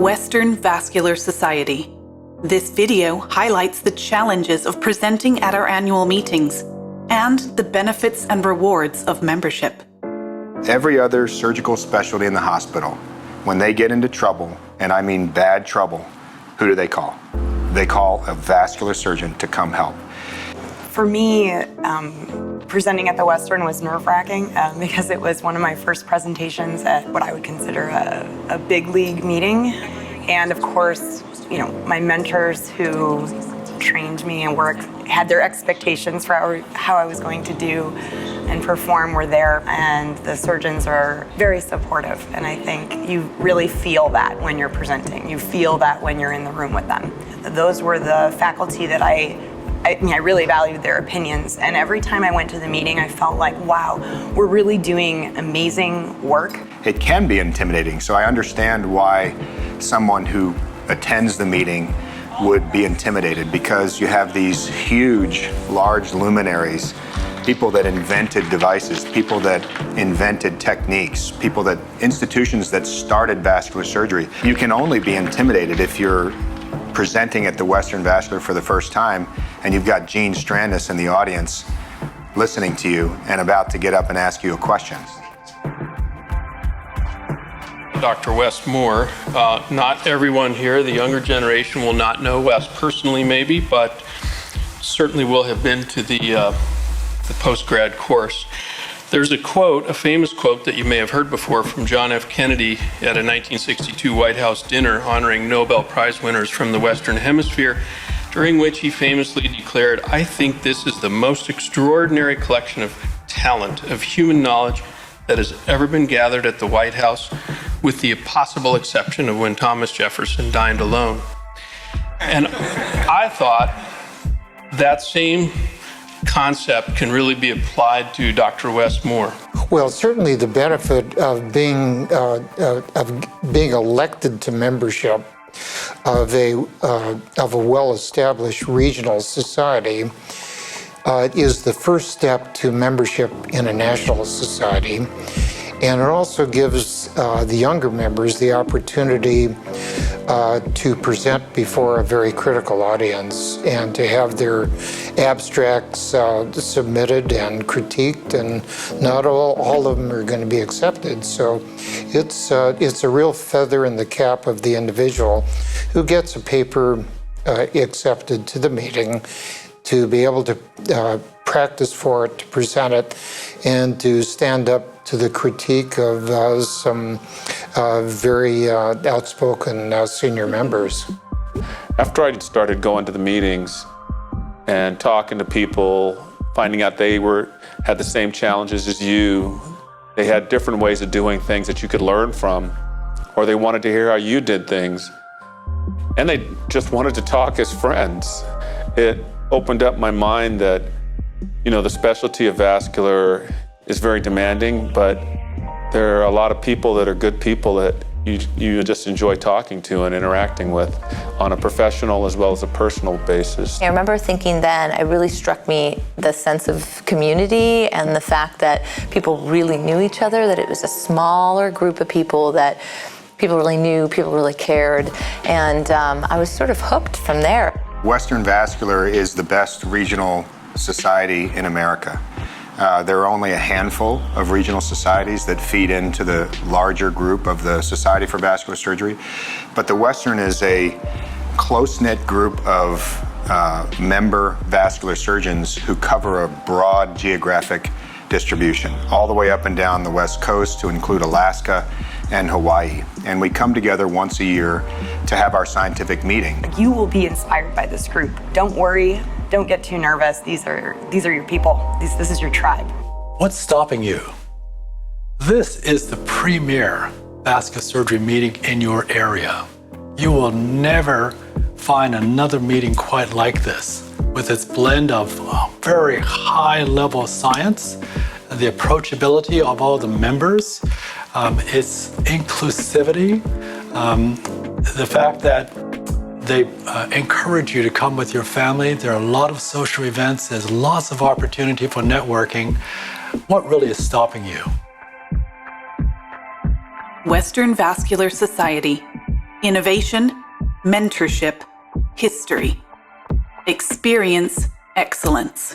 Western Vascular Society. This video highlights the challenges of presenting at our annual meetings and the benefits and rewards of membership. Every other surgical specialty in the hospital, when they get into trouble, and I mean bad trouble, who do they call? They call a vascular surgeon to come help. For me, presenting at the Western was nerve-wracking because it was one of my first presentations at what I would consider a big league meeting. And of course, my mentors who trained me and had their expectations for how I was going to do and perform were there, and the surgeons are very supportive. And I think you really feel that when you're presenting. You feel that when you're in the room with them. Those were the faculty that I really valued their opinions, and every time I went to the meeting, I felt like, wow, we're really doing amazing work. It can be intimidating, so I understand why someone who attends the meeting would be intimidated, because you have these huge, large luminaries, people that invented devices, people that invented techniques, institutions that started vascular surgery. You can only be intimidated if you're presenting at the Western Vascular for the first time and you've got Gene Strandis in the audience listening to you and about to get up and ask you a question. Dr. Wes Moore. Not everyone here, the younger generation, will not know Wes personally maybe, but certainly will have been to the post-grad course. There's a famous quote that you may have heard before from John F. Kennedy at a 1962 White House dinner honoring Nobel Prize winners from the Western Hemisphere, during which he famously declared, "I think this is the most extraordinary collection of talent, of human knowledge that has ever been gathered at the White House, with the possible exception of when Thomas Jefferson dined alone." And I thought that same concept can really be applied to Dr. Wes Moore. Well, certainly the benefit of being elected to membership of a well-established regional society is the first step to membership in a national society. And it also gives the younger members the opportunity to present before a very critical audience and to have their abstracts submitted and critiqued, and not all of them are going to be accepted. So it's a real feather in the cap of the individual who gets a paper accepted to the meeting, to be able to practice for it, to present it, and to stand up to the critique of some very outspoken senior members. After I started going to the meetings and talking to people, finding out they had the same challenges as you, they had different ways of doing things that you could learn from, or they wanted to hear how you did things, and they just wanted to talk as friends. It opened up my mind that, the specialty of vascular is very demanding, but there are a lot of people that are good people that you just enjoy talking to and interacting with on a professional as well as a personal basis. I remember thinking then, it really struck me the sense of community and the fact that people really knew each other, that it was a smaller group of people that people really knew, people really cared, and I was sort of hooked from there. Western Vascular is the best regional society in America. There are only a handful of regional societies that feed into the larger group of the Society for Vascular Surgery, but the Western is a close-knit group of member vascular surgeons who cover a broad geographic distribution, all the way up and down the West Coast to include Alaska and Hawaii. And we come together once a year to have our scientific meeting. You will be inspired by this group. Don't worry. Don't get too nervous. These are your people. This is your tribe. What's stopping you? This is the premier vascular surgery meeting in your area. You will never find another meeting quite like this, with its blend of very high level science, the approachability of all the members, its inclusivity, the fact that they encourage you to come with your family. There are a lot of social events. There's lots of opportunity for networking. What really is stopping you? Western Vascular Society. Innovation, mentorship, history. Experience excellence.